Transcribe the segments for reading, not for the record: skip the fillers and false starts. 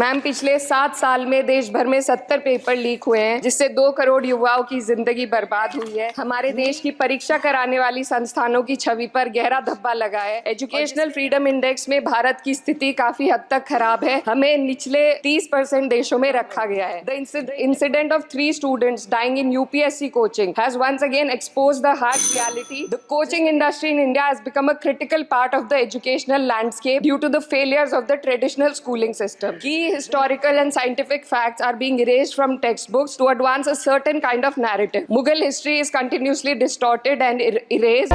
Ma'am, पिछले 7 साल में देश भर में 70 पेपर लीक हुए हैं, जिससे 2 करोड़ युवाओं की जिंदगी बर्बाद हुई है। हमारे देश की परीक्षा कराने वाली संस्थानों की छवि पर गहरा धब्बा लगा है। एजुकेशनल फ्रीडम इंडेक्स में भारत की स्थिति काफी हद तक खराब है। हमें निचले 30% देशों में रखा गया है। The incident of 3 students dying in UPSC coaching has once again exposed the harsh reality. The coaching industry in India has become a critical part of the educational landscape due to the failures of the traditional schooling system. Key historical and scientific facts are being erased from textbooks to advance a certain kind of narrative. Mughal history is continuously distorted and erased.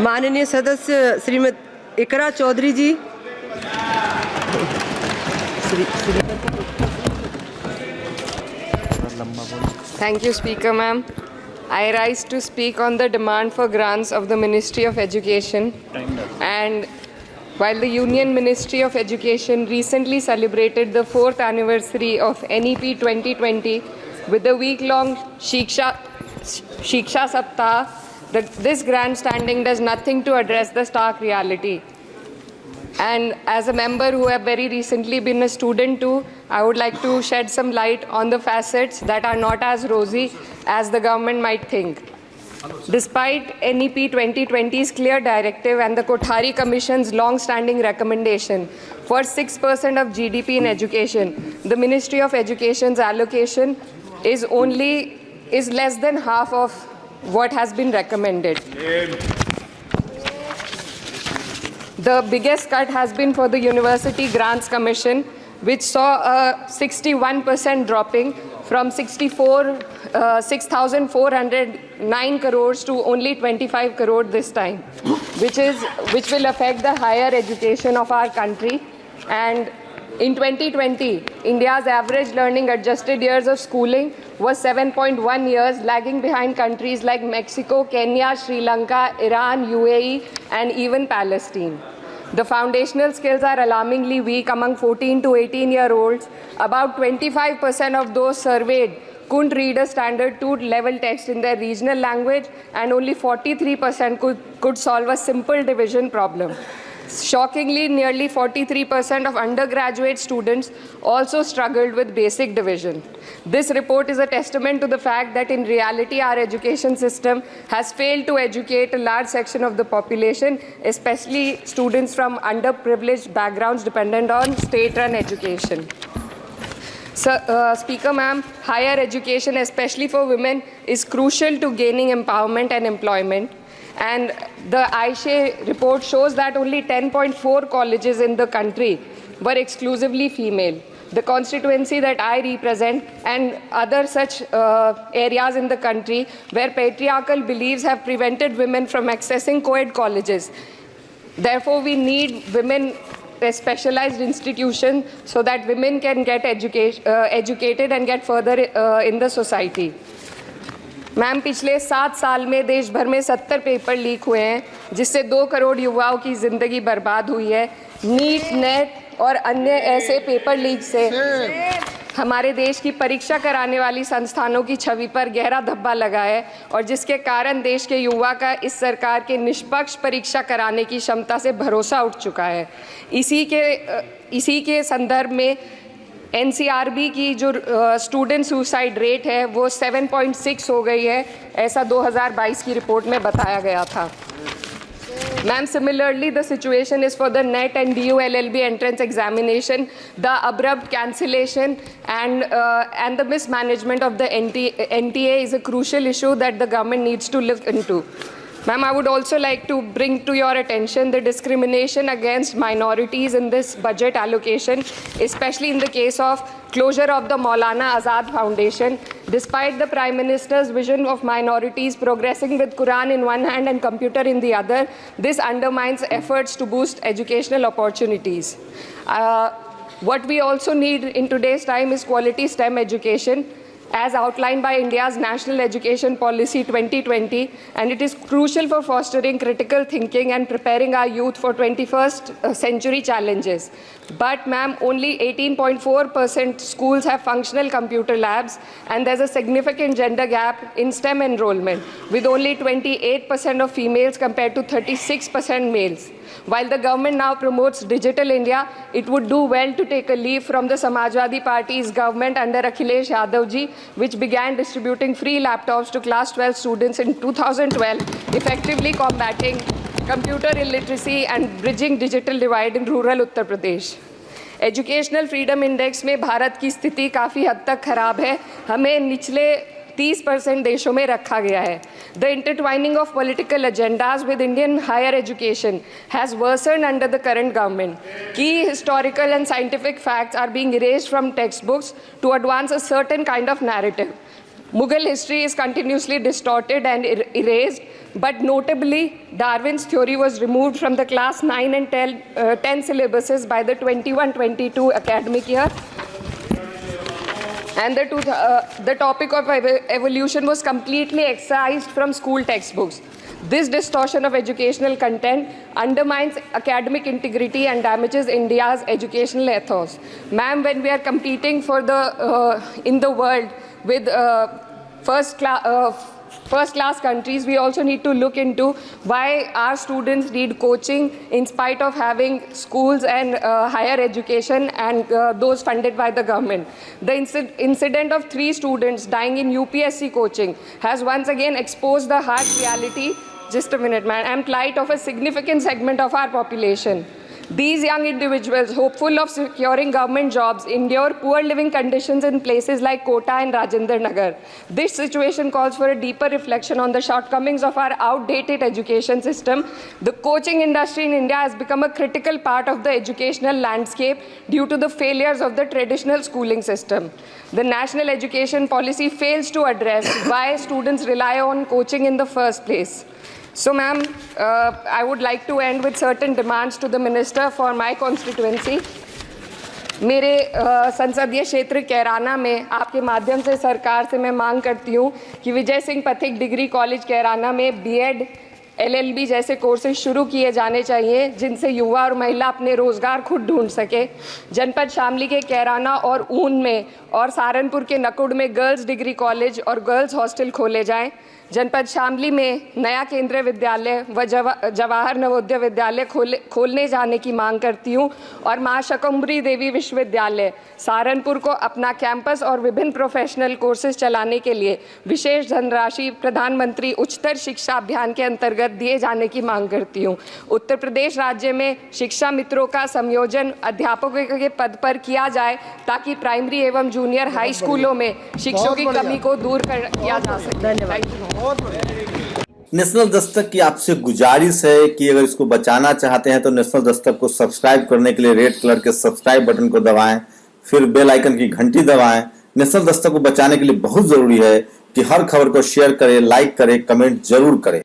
माननीय सदस्य श्रीमती इकरा चौधरी जी। Thank you, Speaker ma'am. I rise to speak on the demand for grants of the Ministry of Education. And while the Union Ministry of Education recently celebrated the 4th anniversary of NEP 2020 with the week-long Shiksha Saptah, this grandstanding does nothing to address the stark reality. And as a member who have very recently been a student too, I would like to shed some light on the facets that are not as rosy as the government might think. Despite NEP 2020's clear directive and the Kothari Commission's long-standing recommendation for 6% of GDP in education, the Ministry of Education's allocation is less than half of what has been recommended. The biggest cut has been for the University Grants Commission, which saw a 61% dropping from 6,409 crores to only 25 crore this time, which will affect the higher education of our country. And in 2020, India's average learning adjusted years of schooling was 7.1 years, lagging behind countries like Mexico, Kenya, Sri Lanka, Iran, UAE, and even Palestine. The foundational skills are alarmingly weak among 14 to 18-year-olds. About 25% of those surveyed couldn't read a standard 2-level text in their regional language, and only 43% could solve a simple division problem. Shockingly, nearly 43% of undergraduate students also struggled with basic division. This report is a testament to the fact that in reality our education system has failed to educate a large section of the population, especially students from underprivileged backgrounds dependent on state-run education. Speaker ma'am, higher education, especially for women, is crucial to gaining empowerment and employment. And the AISHE report shows that only 10.4 colleges in the country were exclusively female. The constituency that I represent and other such areas in the country where patriarchal beliefs have prevented women from accessing co-ed colleges. Therefore, we need women specialized institutions so that women can get educated and get further in the society. Ma'am, पिछले 7 साल में देश भर में 70 paper leak हुए हैं, जिससे 2 करोड़ युवाओं की ज़िंदगी बर्बाद हुई है। नीट, नेट और अन्य ऐसे पेपर लीक से हमारे देश की परीक्षा कराने वाली संस्थानों की छवि पर गहरा धब्बा लगा है, और जिसके कारण देश के युवा का इस सरकार के निष्पक्ष परीक्षा कराने की क्षमता से भरोसा उठ चुका है। इसी के संदर्भ में NCRB की जो स्टूडेंट सुसाइड रेट है वो 7.6 हो गई है, ऐसा 2022 की रिपोर्ट में बताया गया था। Ma'am, similarly, the situation is for the NET and DU LLB entrance examination. The abrupt cancellation and the mismanagement of the NTA is a crucial issue that the government needs to look into. Ma'am, I would also like to bring to your attention the discrimination against minorities in this budget allocation, especially in the case of closure of the Maulana Azad Foundation. Despite the Prime Minister's vision of minorities progressing with Quran in one hand and computer in the other, this undermines efforts to boost educational opportunities. What we also need in today's time is quality STEM education, as outlined by India's National Education Policy 2020, and it is crucial for fostering critical thinking and preparing our youth for 21st century challenges. But ma'am, only 18.4% schools have functional computer labs, and there's a significant gender gap in STEM enrollment, with only 28% of females compared to 36% males. While the government now promotes Digital India, it would do well to take a leaf from the Samajwadi Party's government under Akhilesh Yadav ji, which began distributing free laptops to class 12 students in 2012, effectively combating computer illiteracy and bridging digital divide in rural Uttar Pradesh. Educational freedom index में भारत की स्थिति काफ़ी हद तक खराब है, हमें निचले 30% देशों में रखा गया है. The intertwining of political agendas with Indian higher education has worsened under the current government. Key historical and scientific facts are being erased from text books to advance a certain kind of narrative. Mughal history is continuously distorted and erased, but notably, Darwin's theory was removed from the class 9 and 10 syllabuses by the 21-22 academic year. And the topic of evolution was completely excised from school textbooks. This distortion of educational content undermines academic integrity and damages India's educational ethos. Ma'am, when we are competing for in the world with first class countries, we also need to look into why our students need coaching in spite of having schools and higher education and those funded by the government. The incident of 3 students dying in UPSC coaching has once again exposed the harsh reality, just a minute man, and plight of a significant segment of our population. These young individuals, hopeful of securing government jobs, endure poor living conditions in places like Kota and Rajendra Nagar. This situation calls for a deeper reflection on the shortcomings of our outdated education system. The coaching industry in India has become a critical part of the educational landscape due to the failures of the traditional schooling system. The national education policy fails to address why students rely on coaching in the first place. So, ma'am, I would like to end with certain demands to the minister for my constituency. मेरे संसदीय क्षेत्र कैराना में आपके माध्यम से सरकार से मैं मांग करती हूँ कि विजय सिंह पथिक डिग्री कॉलेज कैराना में बीएड, एलएलबी जैसे कोर्सेज शुरू किए जाने चाहिए, जिनसे युवा और महिला अपने रोजगार खुद ढूंढ सके. जनपद शामली के कैराना और ऊन में और सहारनपुर के नकुड़ में गर्ल्स डिग्री कॉलेज और गर्ल्स हॉस्टल खोले जाएं. जनपद शामली में नया केंद्रीय विद्यालय व जवाहर नवोदय विद्यालय खोलने जाने की मांग करती हूँ. और माँ शकंभरी देवी विश्वविद्यालय सहारनपुर को अपना कैंपस और विभिन्न प्रोफेशनल कोर्सेज चलाने के लिए विशेष धनराशि प्रधानमंत्री उच्चतर शिक्षा अभियान के अंतर्गत दिए जाने की मांग करती हूँ. उत्तर प्रदेश राज्य में शिक्षा मित्रों का संयोजन अध्यापकों के पद पर किया जाए ताकि प्राइमरी एवं जूनियर हाई स्कूलों में शिक्षकों की कमी को दूर किया जा सके. धन्यवाद. नेशनल दस्तक की आपसे गुजारिश है कि अगर इसको बचाना चाहते हैं तो नेशनल दस्तक को सब्सक्राइब करने के लिए रेड कलर के सब्सक्राइब बटन को दबाएं, फिर बेल आइकन की घंटी दबाएं. नेशनल दस्तक को बचाने के लिए बहुत जरूरी है कि हर खबर को शेयर करें, लाइक करें, कमेंट जरूर करें.